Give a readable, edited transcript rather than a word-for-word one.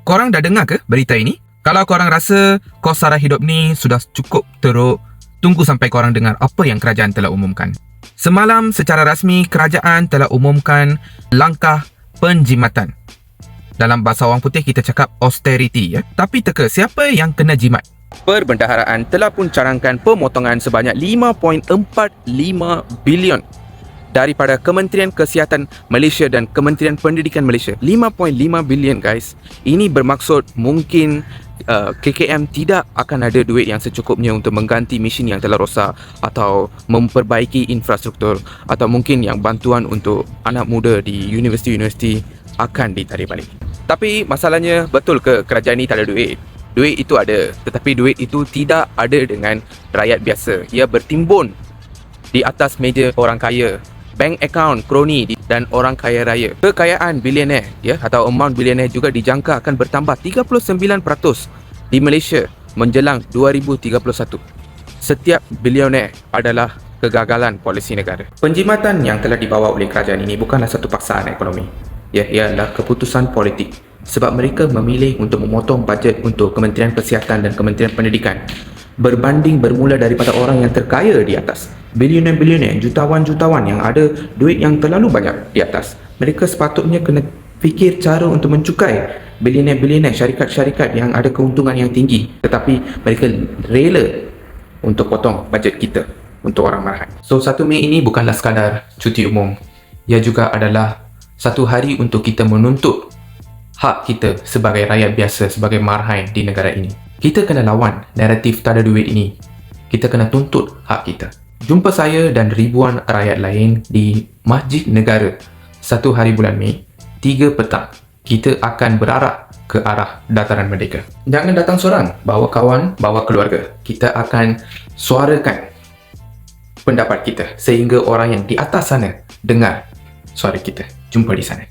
Korang dah dengar ke berita ini? Kalau korang rasa kos sara hidup ni sudah cukup teruk, tunggu sampai korang dengar apa yang kerajaan telah umumkan. Semalam secara rasmi kerajaan telah umumkan langkah penjimatan. Dalam bahasa orang putih kita cakap austerity ya. Tapi teka, siapa yang kena jimat? Perbendaharaan telah pun carangkan pemotongan sebanyak 5.45 bilion daripada Kementerian Kesihatan Malaysia dan Kementerian Pendidikan Malaysia. 5.5 bilion guys. Ini bermaksud mungkin KKM tidak akan ada duit yang secukupnya untuk mengganti mesin yang telah rosak atau memperbaiki infrastruktur, atau mungkin yang bantuan untuk anak muda di universiti-universiti akan ditarik balik. Tapi masalahnya, betul ke kerajaan ni tak ada duit? Duit itu ada, tetapi duit itu tidak ada dengan rakyat biasa. Ia bertimbun di atas meja orang kaya, bank account kroni dan orang kaya raya. Kekayaan bilioner ya, atau amount bilioner juga dijangka akan bertambah 39% di Malaysia menjelang 2031. Setiap bilioner adalah kegagalan polisi negara. Penjimatan yang telah dibawa oleh kerajaan ini bukanlah satu paksaan ekonomi. Ya, ia adalah keputusan politik sebab mereka memilih untuk memotong bajet untuk Kementerian Kesihatan dan Kementerian Pendidikan berbanding bermula daripada orang yang terkaya di atas, bilioner-bilioner, jutawan-jutawan yang ada duit yang terlalu banyak di atas. Mereka sepatutnya kena fikir cara untuk mencukai bilioner-bilioner, syarikat-syarikat yang ada keuntungan yang tinggi, tetapi mereka rela untuk potong bajet kita untuk orang marahan. So 1 Mei ini bukanlah sekadar cuti umum, ia juga adalah satu hari untuk kita menuntut hak kita sebagai rakyat biasa, sebagai marhain di negara ini. Kita kena lawan naratif tak ada duit ini. Kita kena tuntut hak kita. Jumpa saya dan ribuan rakyat lain di Masjid Negara 1 hari bulan Mei, 3 petang. Kita akan berarak ke arah Dataran Merdeka. Jangan datang seorang, bawa kawan, bawa keluarga. Kita akan suarakan pendapat kita sehingga orang yang di atas sana dengar suara kita. Jumpa di sana.